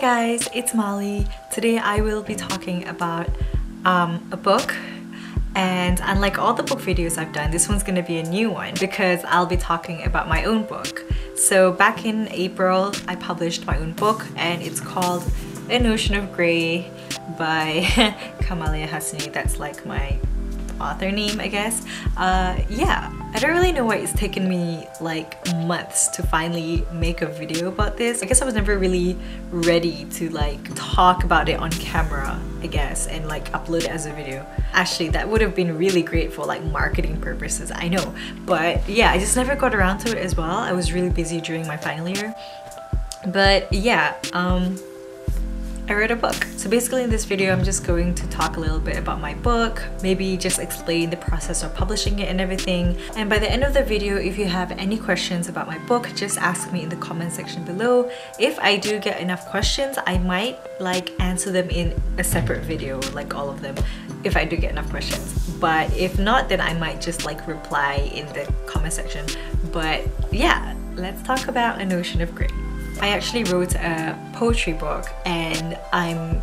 guys, it's Molly. Today I will be talking about a book, and unlike all the book videos I've done, this one's gonna be a new one because I'll be talking about my own book. So back in April, I published my own book and it's called An Ocean of Grey by Kamalia Hasni. That's like my author name, I guess. Yeah, I don't really know why it's taken me like months to finally make a video about this. I guess I was never really ready to like talk about it on camera, I guess, and like upload it as a video. Actually, that would have been really great for like marketing purposes, I know. But yeah, I just never got around to it as well. I was really busy during my final year. But yeah, I wrote a book. So basically in this video, I'm just going to talk a little bit about my book, maybe just explain the process of publishing it and everything. And by the end of the video, if you have any questions about my book, just ask me in the comment section below. If I do get enough questions, I might like answer them in a separate video, like all of them, if I do get enough questions. But if not, then I might just like reply in the comment section. But yeah, let's talk about An Ocean of Grey. I actually wrote a poetry book and I'm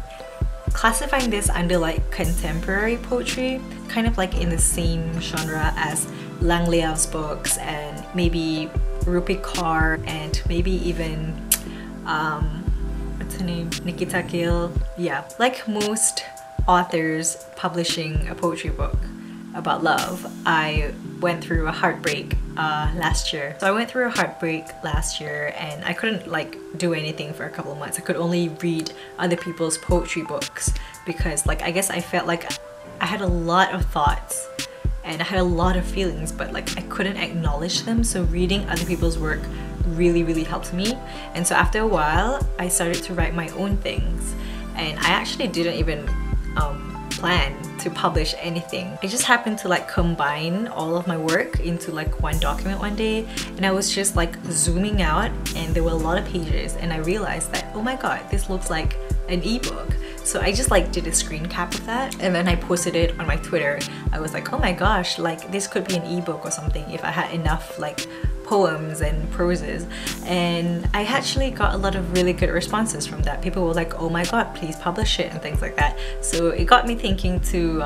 classifying this under like contemporary poetry, kind of like in the same genre as Lang Liao's books and maybe Rupi Kaur and maybe even what's her name, Nikita Gill. Yeah, like most authors publishing a poetry book about love, I went through a heartbreak last year. So I went through a heartbreak last year and I couldn't like do anything for a couple of months. I could only read other people's poetry books because like I guess I felt like I had a lot of thoughts and I had a lot of feelings, but like I couldn't acknowledge them. So reading other people's work really helped me. And so after a while, I started to write my own things, and I actually didn't even plan to publish anything. I just happened to like combine all of my work into like one document one day, and I was just like zooming out and there were a lot of pages and I realized that, oh my god, this looks like an ebook. So I just like did a screen cap of that and then I posted it on my Twitter. I was like, oh my gosh, like this could be an ebook or something if I had enough like poems and proses. And I actually got a lot of really good responses from that. People were like, oh my god, please publish it and things like that. So it got me thinking to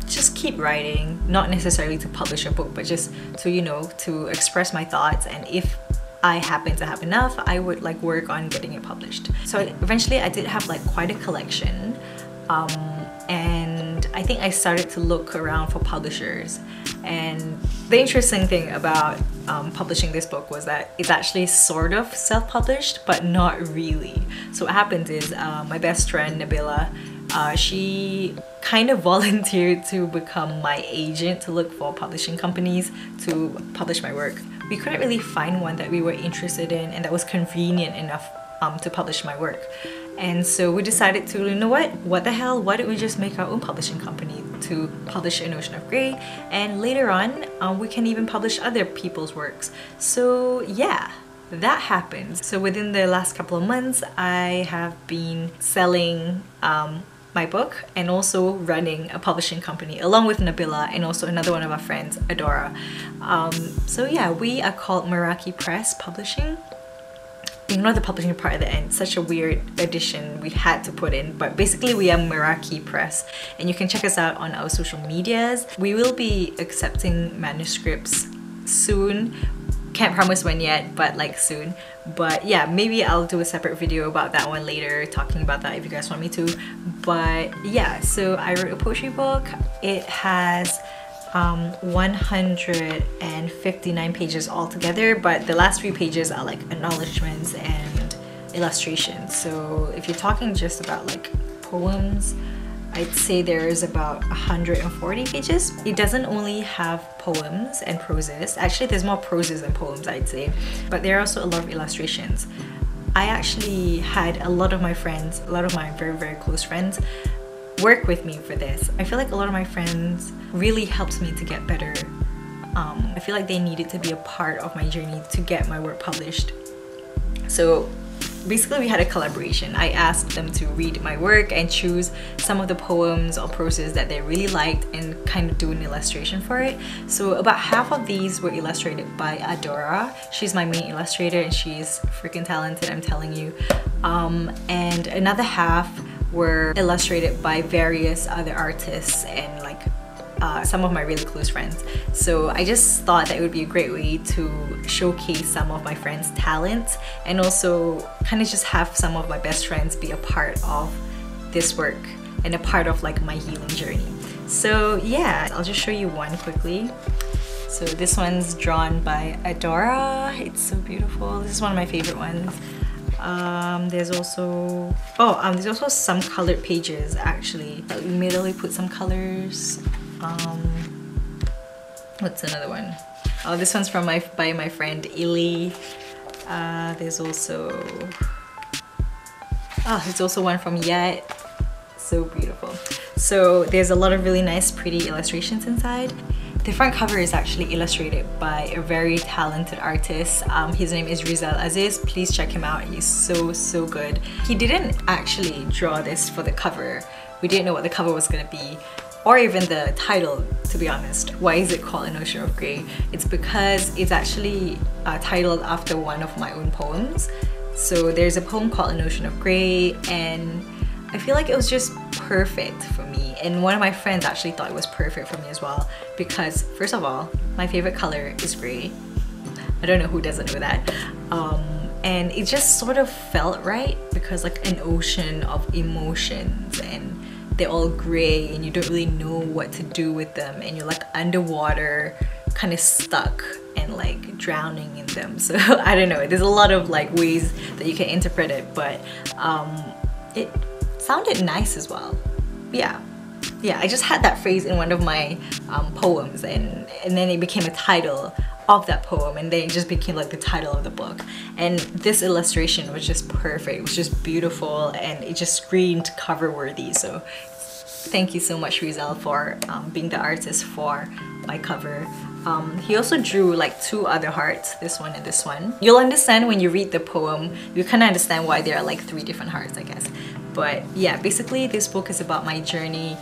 just keep writing, not necessarily to publish a book, but just to, you know, to express my thoughts, and if I happen to have enough, I would like work on getting it published. So eventually I did have like quite a collection, and I think I started to look around for publishers. And the interesting thing about publishing this book was that it's actually sort of self-published, but not really. So what happens is my best friend Nabila, she kind of volunteered to become my agent to look for publishing companies to publish my work. We couldn't really find one that we were interested in and that was convenient enough to publish my work. And so we decided to, you know what the hell, why don't we just make our own publishing company to publish An Ocean of Grey, and later on we can even publish other people's works. So yeah, that happened. So within the last couple of months, I have been selling my book and also running a publishing company along with Nabila and also another one of our friends, Adora. So yeah, we are called Meraki Press Publishing. Ignore the publishing part at the end, such a weird addition we had to put in, but basically we are Meraki Press, and you can check us out on our social medias. We will be accepting manuscripts soon. Can't promise when yet, but like soon. But yeah, maybe I'll do a separate video about that one later, talking about that if you guys want me to. But yeah, so I wrote a poetry book. It has 159 pages altogether, but the last few pages are like acknowledgements and illustrations. So if you're talking just about like poems, I'd say there's about 140 pages. It doesn't only have poems and proses. Actually, there's more proses than poems, I'd say. But there are also a lot of illustrations. I actually had a lot of my friends, a lot of my very close friends, work with me for this. I feel like a lot of my friends really helped me to get better. I feel like they needed to be a part of my journey to get my work published. So basically we had a collaboration. I asked them to read my work and choose some of the poems or proses that they really liked and kind of do an illustration for it. So about half of these were illustrated by Adora. She's my main illustrator and she's freaking talented, I'm telling you. And another half were illustrated by various other artists and like some of my really close friends. So I just thought that it would be a great way to showcase some of my friends' talents and also kind of just have some of my best friends be a part of this work and a part of like my healing journey. So yeah, I'll just show you one quickly. So this one's drawn by Adora. It's so beautiful. This is one of my favorite ones. There's also some colored pages actually. Immediately put some colors. What's another one? Oh, this one's from by my friend Illy. There's also one from Yet. So beautiful. So there's a lot of really nice pretty illustrations inside. The front cover is actually illustrated by a very talented artist. His name is Rizal Aziz. Please check him out. He's so good. He didn't actually draw this for the cover. We didn't know what the cover was gonna be, or even the title, to be honest. Why is it called An Ocean of Grey? It's because it's actually titled after one of my own poems. So there's a poem called An Ocean of Grey, and I feel like it was just perfect for me. And one of my friends actually thought it was perfect for me as well, because first of all, my favorite color is grey. I don't know who doesn't know that. And it just sort of felt right because like an ocean of emotions, and they're all gray and you don't really know what to do with them, and you're like underwater, kind of stuck and like drowning in them. So I don't know, there's a lot of like ways that you can interpret it, but it sounded nice as well. Yeah, I just had that phrase in one of my poems, and then it became a title of that poem, and then it just became like the title of the book. And this illustration was just perfect. It was just beautiful and it just screamed cover worthy. So thank you so much, Rizal, for being the artist for my cover. He also drew like two other hearts, this one and this one. You'll understand when you read the poem, you kind of understand why there are like three different hearts, I guess. But yeah, basically this book is about my journey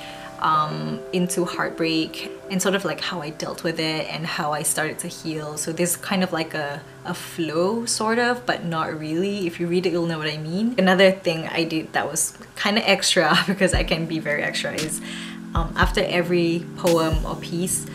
into heartbreak and sort of like how I dealt with it and how I started to heal. So there's kind of like a flow sort of, but not really. If you read it, you'll know what I mean. Another thing I did that was kind of extra, because I can be very extra, is after every poem or piece,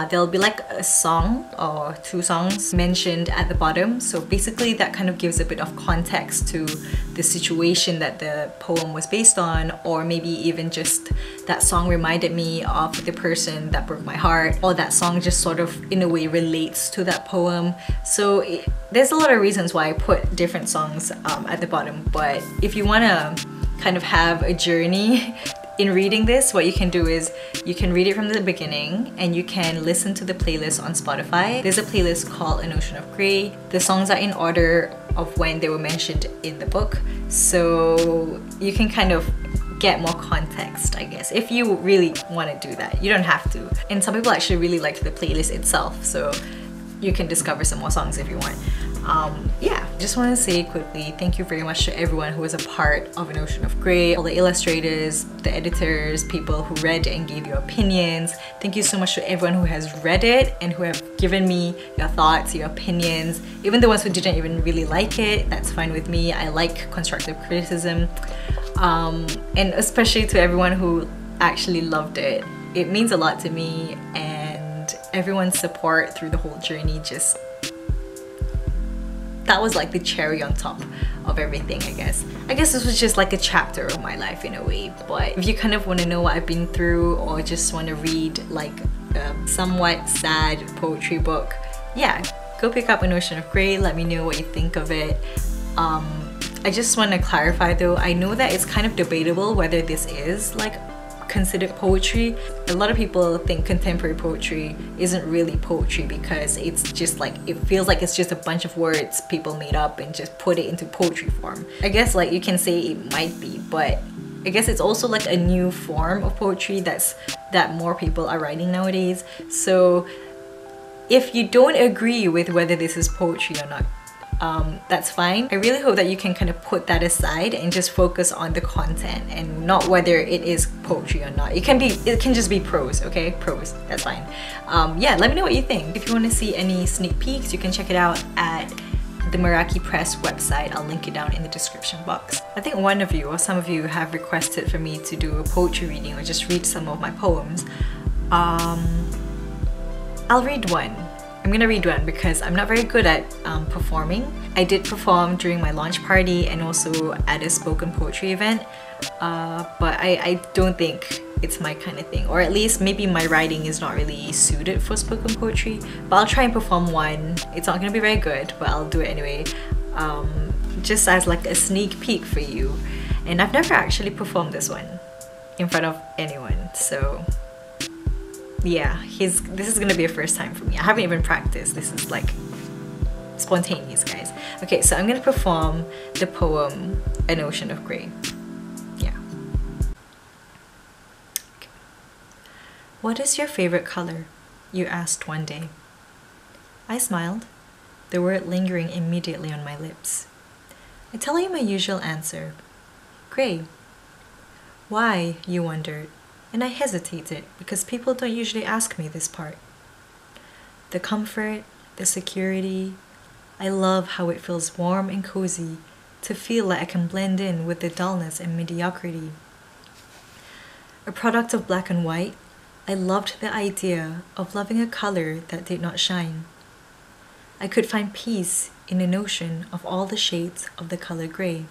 there'll be like a song or two songs mentioned at the bottom. So basically that kind of gives a bit of context to the situation that the poem was based on, or maybe even just that song reminded me of the person that broke my heart, or that song just sort of in a way relates to that poem. So there's a lot of reasons why I put different songs at the bottom, but if you want to kind of have a journey in reading this, what you can do is you can read it from the beginning and you can listen to the playlist on Spotify. There's a playlist called An Ocean of Grey. The songs are in order of when they were mentioned in the book, so you can kind of get more context, I guess, if you really want to do that. You don't have to. And some people actually really liked the playlist itself, so you can discover some more songs if you want. Yeah, just want to say quickly, thank you very much to everyone who was a part of An Ocean of Grey, all the illustrators, the editors, people who read and gave your opinions. Thank you so much to everyone who has read it and who have given me your thoughts, your opinions. Even the ones who didn't even really like it, that's fine with me. I like constructive criticism. And especially to everyone who actually loved it. It means a lot to me, and everyone's support through the whole journey, just that was like the cherry on top of everything, I guess. I guess this was just like a chapter of my life in a way, but if you kind of want to know what I've been through, or just want to read like a somewhat sad poetry book, yeah, go pick up An Ocean of Grey. Let me know what you think of it. I just want to clarify though, I know that it's kind of debatable whether this is like considered poetry. A lot of people think contemporary poetry isn't really poetry because it's just like, it feels like it's just a bunch of words people made up and just put it into poetry form. I guess like you can say it might be, but I guess it's also like a new form of poetry that more people are writing nowadays. So if you don't agree with whether this is poetry or not, that's fine. I really hope that you can kind of put that aside and just focus on the content and not whether it is poetry or not. It can just be prose, okay? Prose, that's fine. Yeah, let me know what you think. If you want to see any sneak peeks, you can check it out at the Meraki Press website. I'll link it down in the description box. I think one of you or some of you have requested for me to do a poetry reading or just read some of my poems. I'll read one. I'm gonna read one because I'm not very good at performing. I did perform during my launch party and also at a spoken poetry event, but I don't think it's my kind of thing, or at least maybe my writing is not really suited for spoken poetry. But I'll try and perform one. It's not gonna be very good, but I'll do it anyway, just as like a sneak peek for you. And I've never actually performed this one in front of anyone, so yeah, this is gonna be a first time for me. I haven't even practiced. This is like spontaneous, guys. Okay, so I'm gonna perform the poem An Ocean of Grey. Yeah. Okay. What is your favorite color? You asked one day. I smiled, the word lingering immediately on my lips. I tell you my usual answer. Grey. Why, you wondered, and I hesitated because people don't usually ask me this part. The comfort, the security, I love how it feels warm and cozy to feel like I can blend in with the dullness and mediocrity. A product of black and white, I loved the idea of loving a color that did not shine. I could find peace in an ocean of all the shades of the color grey.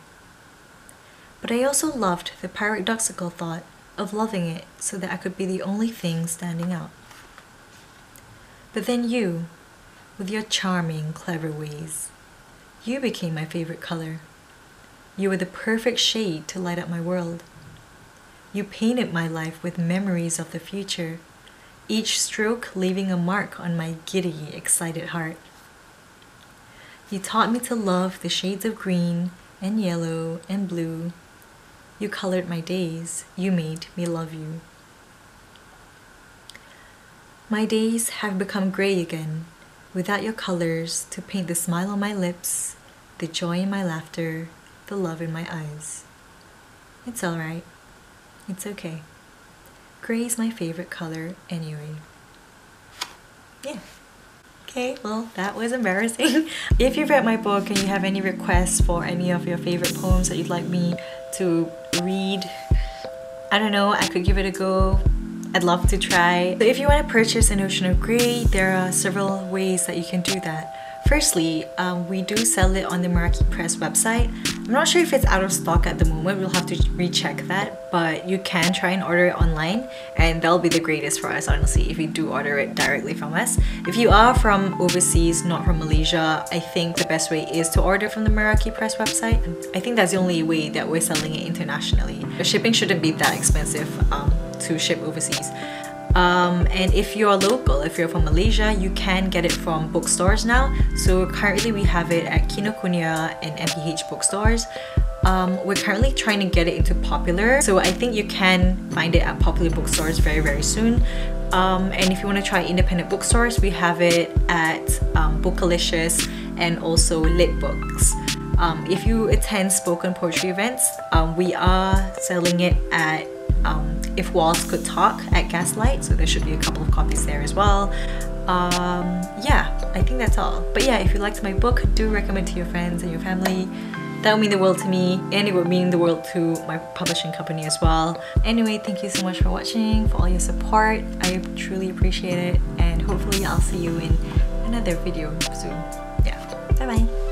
But I also loved the paradoxical thought of loving it so that I could be the only thing standing out. But then you, with your charming, clever ways, you became my favorite color. You were the perfect shade to light up my world. You painted my life with memories of the future, each stroke leaving a mark on my giddy, excited heart. You taught me to love the shades of green and yellow and blue. You colored my days. You made me love you. My days have become gray again, without your colors to paint the smile on my lips, the joy in my laughter, the love in my eyes. It's alright. It's okay. Gray is my favorite color anyway. Yeah. Okay, well, that was embarrassing. If you've read my book and you have any requests for any of your favorite poems that you'd like me to read, I don't know, I could give it a go. I'd love to try. So if you want to purchase An Ocean of Grey, there are several ways that you can do that. Firstly, we do sell it on the Meraki Press website. I'm not sure if it's out of stock at the moment. We'll have to recheck that, but you can try and order it online, and that'll be the greatest for us, honestly, if you do order it directly from us. If you are from overseas, not from Malaysia, I think the best way is to order from the Meraki Press website. I think that's the only way that we're selling it internationally. The shipping shouldn't be that expensive to ship overseas. And if you're local, if you're from Malaysia, you can get it from bookstores now. So currently we have it at Kinokuniya and MPH bookstores. We're currently trying to get it into Popular, so I think you can find it at Popular bookstores very, very soon. And if you want to try independent bookstores, we have it at Bookalicious and also Lit Books. If you attend spoken poetry events, we are selling it at If Walls Could Talk at Gaslight, so there should be a couple of copies there as well. Yeah, I think that's all. But yeah, if you liked my book, do recommend to your friends and your family. That would mean the world to me, and it would mean the world to my publishing company as well. Anyway, thank you so much for watching, for all your support. I truly appreciate it, and hopefully I'll see you in another video soon. Yeah, bye bye.